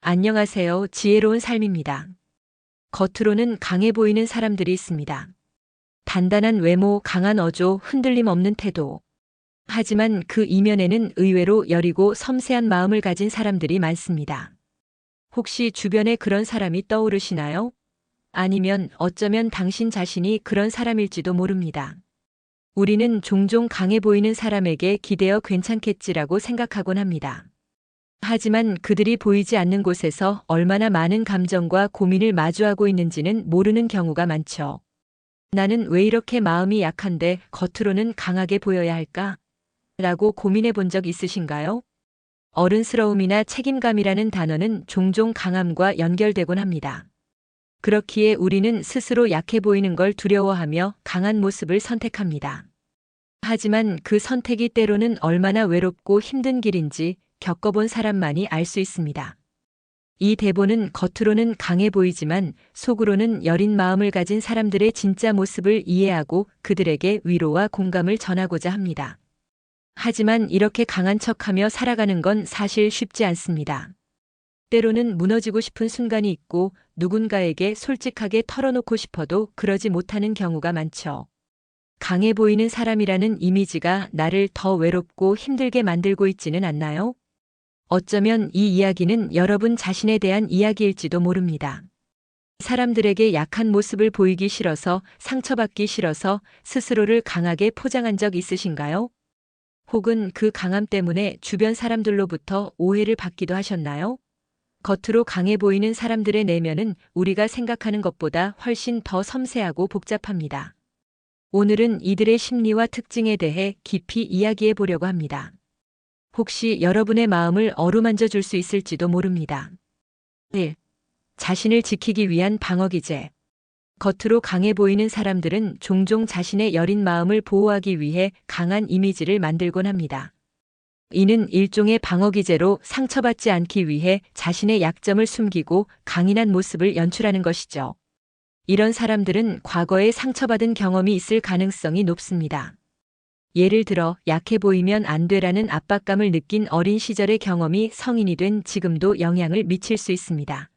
안녕하세요. 지혜로운 삶입니다. 겉으로는 강해 보이는 사람들이 있습니다. 단단한 외모, 강한 어조, 흔들림 없는 태도. 하지만 그 이면에는 의외로 여리고 섬세한 마음을 가진 사람들이 많습니다. 혹시 주변에 그런 사람이 떠오르시나요? 아니면 어쩌면 당신 자신이 그런 사람일지도 모릅니다. 우리는 종종 강해 보이는 사람에게 기대어 괜찮겠지라고 생각하곤 합니다. 하지만 그들이 보이지 않는 곳에서 얼마나 많은 감정과 고민을 마주하고 있는지는 모르는 경우가 많죠. 나는 왜 이렇게 마음이 약한데 겉으로는 강하게 보여야 할까? 라고 고민해 본 적 있으신가요? 어른스러움이나 책임감이라는 단어는 종종 강함과 연결되곤 합니다. 그렇기에 우리는 스스로 약해 보이는 걸 두려워하며 강한 모습을 선택합니다. 하지만 그 선택이 때로는 얼마나 외롭고 힘든 길인지 겪어본 사람만이 알 수 있습니다. 이 대본은 겉으로는 강해 보이지만 속으로는 여린 마음을 가진 사람들의 진짜 모습을 이해하고 그들에게 위로와 공감을 전하고자 합니다. 하지만 이렇게 강한 척하며 살아가는 건 사실 쉽지 않습니다. 때로는 무너지고 싶은 순간이 있고 누군가에게 솔직하게 털어놓고 싶어도 그러지 못하는 경우가 많죠. 강해 보이는 사람이라는 이미지가 나를 더 외롭고 힘들게 만들고 있지는 않나요? 어쩌면 이 이야기는 여러분 자신에 대한 이야기일지도 모릅니다. 사람들에게 약한 모습을 보이기 싫어서, 상처받기 싫어서 스스로를 강하게 포장한 적 있으신가요? 혹은 그 강함 때문에 주변 사람들로부터 오해를 받기도 하셨나요? 겉으로 강해 보이는 사람들의 내면은 우리가 생각하는 것보다 훨씬 더 섬세하고 복잡합니다. 오늘은 이들의 심리와 특징에 대해 깊이 이야기해 보려고 합니다. 혹시 여러분의 마음을 어루만져 줄 수 있을지도 모릅니다. 1. 자신을 지키기 위한 방어 기제. 겉으로 강해 보이는 사람들은 종종 자신의 여린 마음을 보호하기 위해 강한 이미지를 만들곤 합니다. 이는 일종의 방어 기제로 상처받지 않기 위해 자신의 약점을 숨기고 강인한 모습을 연출하는 것이죠. 이런 사람들은 과거에 상처받은 경험이 있을 가능성이 높습니다. 예를 들어 약해 보이면 안 돼라는 압박감을 느낀 어린 시절의 경험이 성인이 된 지금도 영향을 미칠 수 있습니다.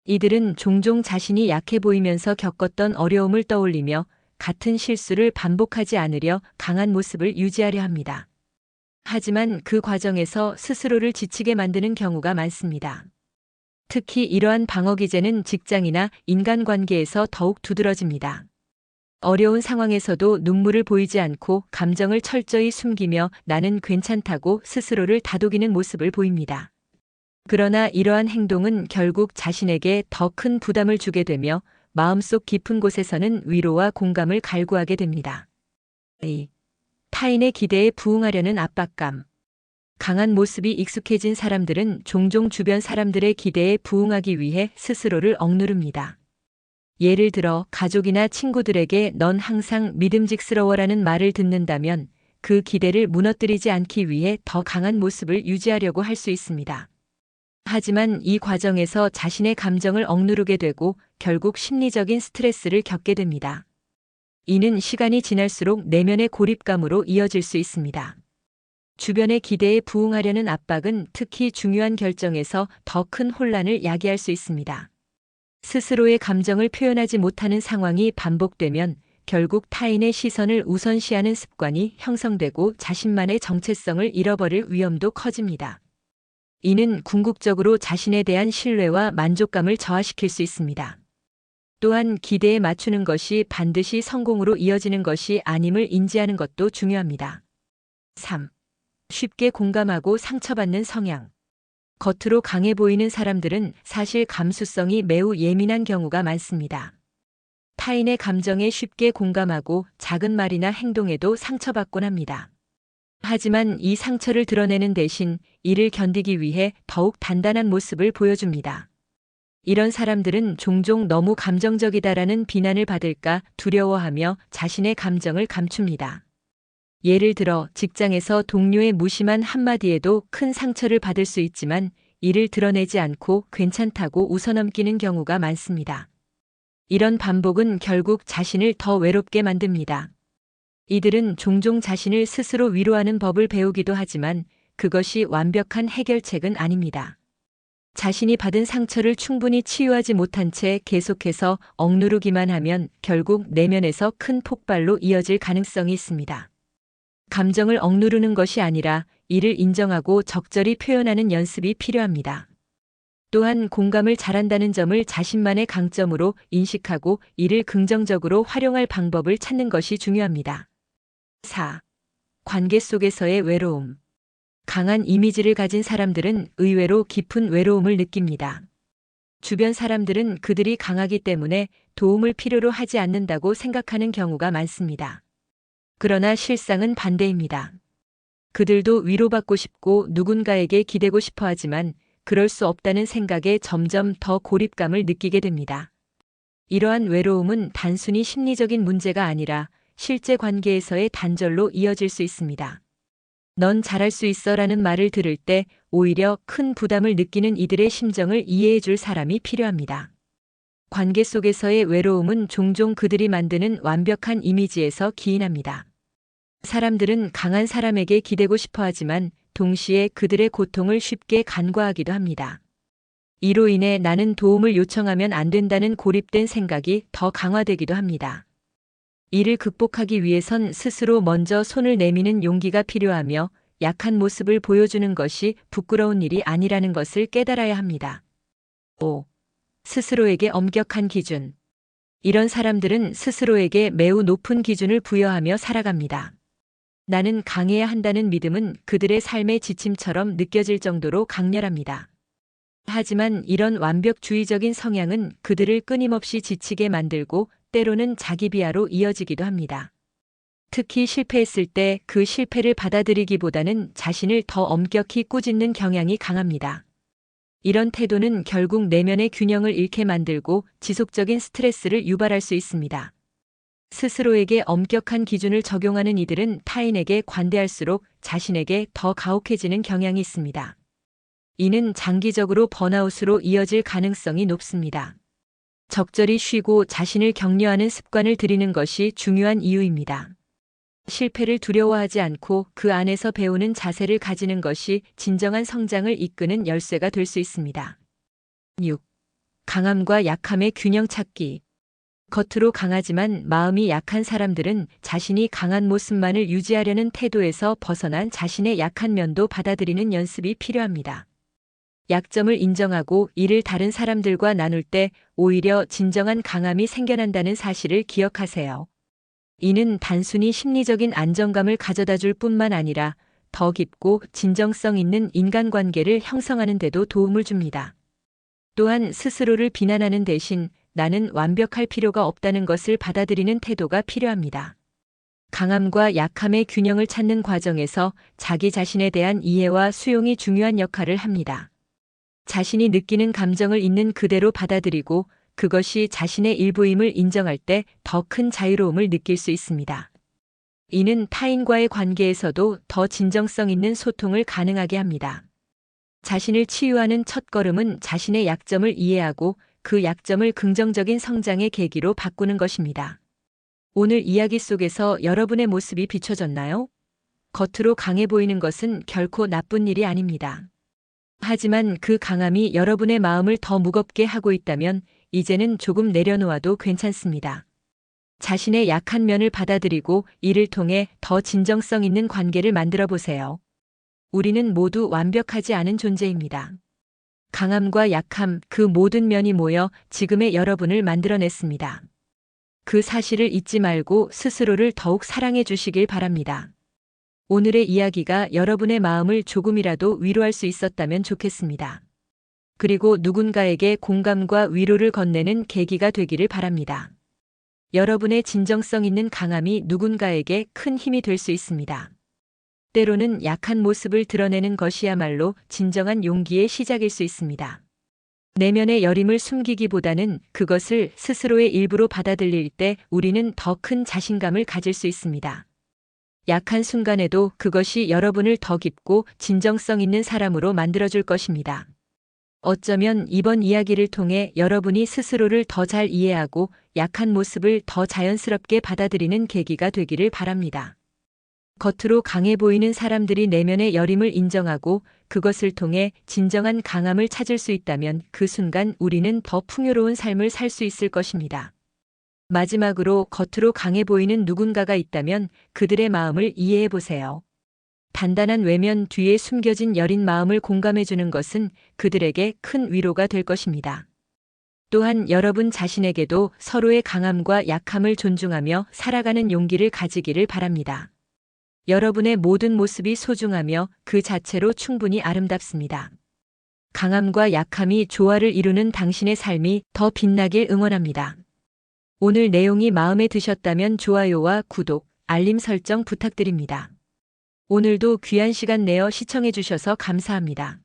이들은 종종 자신이 약해 보이면서 겪었던 어려움을 떠올리며 같은 실수를 반복하지 않으려 강한 모습을 유지하려 합니다. 하지만 그 과정에서 스스로를 지치게 만드는 경우가 많습니다. 특히 이러한 방어 기제는 직장이나 인간관계에서 더욱 두드러집니다. 어려운 상황에서도 눈물을 보이지 않고 감정을 철저히 숨기며 나는 괜찮다고 스스로를 다독이는 모습을 보입니다. 그러나 이러한 행동은 결국 자신에게 더 큰 부담을 주게 되며 마음속 깊은 곳에서는 위로와 공감을 갈구하게 됩니다. 2. 타인의 기대에 부응하려는 압박감. 강한 모습이 익숙해진 사람들은 종종 주변 사람들의 기대에 부응하기 위해 스스로를 억누릅니다. 예를 들어 가족이나 친구들에게 넌 항상 믿음직스러워라는 말을 듣는다면 그 기대를 무너뜨리지 않기 위해 더 강한 모습을 유지하려고 할 수 있습니다. 하지만 이 과정에서 자신의 감정을 억누르게 되고 결국 심리적인 스트레스를 겪게 됩니다. 이는 시간이 지날수록 내면의 고립감으로 이어질 수 있습니다. 주변의 기대에 부응하려는 압박은 특히 중요한 결정에서 더 큰 혼란을 야기할 수 있습니다. 스스로의 감정을 표현하지 못하는 상황이 반복되면 결국 타인의 시선을 우선시하는 습관이 형성되고 자신만의 정체성을 잃어버릴 위험도 커집니다. 이는 궁극적으로 자신에 대한 신뢰와 만족감을 저하시킬 수 있습니다. 또한 기대에 맞추는 것이 반드시 성공으로 이어지는 것이 아님을 인지하는 것도 중요합니다. 3. 쉽게 공감하고 상처받는 성향. 겉으로 강해 보이는 사람들은 사실 감수성이 매우 예민한 경우가 많습니다. 타인의 감정에 쉽게 공감하고 작은 말이나 행동에도 상처받곤 합니다. 하지만 이 상처를 드러내는 대신 이를 견디기 위해 더욱 단단한 모습을 보여줍니다. 이런 사람들은 종종 너무 감정적이다라는 비난을 받을까 두려워하며 자신의 감정을 감춥니다. 예를 들어 직장에서 동료의 무심한 한마디에도 큰 상처를 받을 수 있지만 이를 드러내지 않고 괜찮다고 웃어넘기는 경우가 많습니다. 이런 반복은 결국 자신을 더 외롭게 만듭니다. 이들은 종종 자신을 스스로 위로하는 법을 배우기도 하지만 그것이 완벽한 해결책은 아닙니다. 자신이 받은 상처를 충분히 치유하지 못한 채 계속해서 억누르기만 하면 결국 내면에서 큰 폭발로 이어질 가능성이 있습니다. 감정을 억누르는 것이 아니라 이를 인정하고 적절히 표현하는 연습이 필요합니다. 또한 공감을 잘한다는 점을 자신만의 강점으로 인식하고 이를 긍정적으로 활용할 방법을 찾는 것이 중요합니다. 4. 관계 속에서의 외로움. 강한 이미지를 가진 사람들은 의외로 깊은 외로움을 느낍니다. 주변 사람들은 그들이 강하기 때문에 도움을 필요로 하지 않는다고 생각하는 경우가 많습니다. 그러나 실상은 반대입니다. 그들도 위로받고 싶고 누군가에게 기대고 싶어 하지만 그럴 수 없다는 생각에 점점 더 고립감을 느끼게 됩니다. 이러한 외로움은 단순히 심리적인 문제가 아니라 실제 관계에서의 단절로 이어질 수 있습니다. 넌 잘할 수 있어 라는 말을 들을 때 오히려 큰 부담을 느끼는 이들의 심정을 이해해 줄 사람이 필요합니다. 관계 속에서의 외로움은 종종 그들이 만드는 완벽한 이미지에서 기인합니다. 사람들은 강한 사람에게 기대고 싶어 하지만 동시에 그들의 고통을 쉽게 간과하기도 합니다. 이로 인해 나는 도움을 요청하면 안 된다는 고립된 생각이 더 강화되기도 합니다. 이를 극복하기 위해선 스스로 먼저 손을 내미는 용기가 필요하며 약한 모습을 보여주는 것이 부끄러운 일이 아니라는 것을 깨달아야 합니다. 5. 스스로에게 엄격한 기준. 이런 사람들은 스스로에게 매우 높은 기준을 부여하며 살아갑니다. 나는 강해야 한다는 믿음은 그들의 삶의 지침처럼 느껴질 정도로 강렬합니다. 하지만 이런 완벽주의적인 성향은 그들을 끊임없이 지치게 만들고 때로는 자기 비하로 이어지기도 합니다. 특히 실패했을 때 그 실패를 받아들이기보다는 자신을 더 엄격히 꾸짖는 경향이 강합니다. 이런 태도는 결국 내면의 균형을 잃게 만들고 지속적인 스트레스를 유발할 수 있습니다. 스스로에게 엄격한 기준을 적용하는 이들은 타인에게 관대할수록 자신에게 더 가혹해지는 경향이 있습니다. 이는 장기적으로 번아웃으로 이어질 가능성이 높습니다. 적절히 쉬고 자신을 격려하는 습관을 들이는 것이 중요한 이유입니다. 실패를 두려워하지 않고 그 안에서 배우는 자세를 가지는 것이 진정한 성장을 이끄는 열쇠가 될 수 있습니다. 6. 강함과 약함의 균형 찾기. 겉으로 강하지만 마음이 약한 사람들은 자신이 강한 모습만을 유지하려는 태도에서 벗어난 자신의 약한 면도 받아들이는 연습이 필요합니다. 약점을 인정하고 이를 다른 사람들과 나눌 때 오히려 진정한 강함이 생겨난다는 사실을 기억하세요. 이는 단순히 심리적인 안정감을 가져다 줄 뿐만 아니라 더 깊고 진정성 있는 인간관계를 형성하는 데도 도움을 줍니다. 또한 스스로를 비난하는 대신 나는 완벽할 필요가 없다는 것을 받아들이는 태도가 필요합니다. 강함과 약함의 균형을 찾는 과정에서 자기 자신에 대한 이해와 수용이 중요한 역할을 합니다. 자신이 느끼는 감정을 있는 그대로 받아들이고 그것이 자신의 일부임을 인정할 때 더 큰 자유로움을 느낄 수 있습니다. 이는 타인과의 관계에서도 더 진정성 있는 소통을 가능하게 합니다. 자신을 치유하는 첫걸음은 자신의 약점을 이해하고 그 약점을 긍정적인 성장의 계기로 바꾸는 것입니다. 오늘 이야기 속에서 여러분의 모습이 비춰졌나요? 겉으로 강해 보이는 것은 결코 나쁜 일이 아닙니다. 하지만 그 강함이 여러분의 마음을 더 무겁게 하고 있다면 이제는 조금 내려놓아도 괜찮습니다. 자신의 약한 면을 받아들이고 이를 통해 더 진정성 있는 관계를 만들어 보세요. 우리는 모두 완벽하지 않은 존재입니다. 강함과 약함, 그 모든 면이 모여 지금의 여러분을 만들어냈습니다. 그 사실을 잊지 말고 스스로를 더욱 사랑해 주시길 바랍니다. 오늘의 이야기가 여러분의 마음을 조금이라도 위로할 수 있었다면 좋겠습니다. 그리고 누군가에게 공감과 위로를 건네는 계기가 되기를 바랍니다. 여러분의 진정성 있는 강함이 누군가에게 큰 힘이 될 수 있습니다. 때로는 약한 모습을 드러내는 것이야말로 진정한 용기의 시작일 수 있습니다. 내면의 여림을 숨기기보다는 그것을 스스로의 일부로 받아들일 때 우리는 더 큰 자신감을 가질 수 있습니다. 약한 순간에도 그것이 여러분을 더 깊고 진정성 있는 사람으로 만들어줄 것입니다. 어쩌면 이번 이야기를 통해 여러분이 스스로를 더 잘 이해하고 약한 모습을 더 자연스럽게 받아들이는 계기가 되기를 바랍니다. 겉으로 강해 보이는 사람들이 내면의 여림을 인정하고 그것을 통해 진정한 강함을 찾을 수 있다면 그 순간 우리는 더 풍요로운 삶을 살 수 있을 것입니다. 마지막으로 겉으로 강해 보이는 누군가가 있다면 그들의 마음을 이해해 보세요. 단단한 외면 뒤에 숨겨진 여린 마음을 공감해 주는 것은 그들에게 큰 위로가 될 것입니다. 또한 여러분 자신에게도 서로의 강함과 약함을 존중하며 살아가는 용기를 가지기를 바랍니다. 여러분의 모든 모습이 소중하며 그 자체로 충분히 아름답습니다. 강함과 약함이 조화를 이루는 당신의 삶이 더 빛나길 응원합니다. 오늘 내용이 마음에 드셨다면 좋아요와 구독, 알림 설정 부탁드립니다. 오늘도 귀한 시간 내어 시청해 주셔서 감사합니다.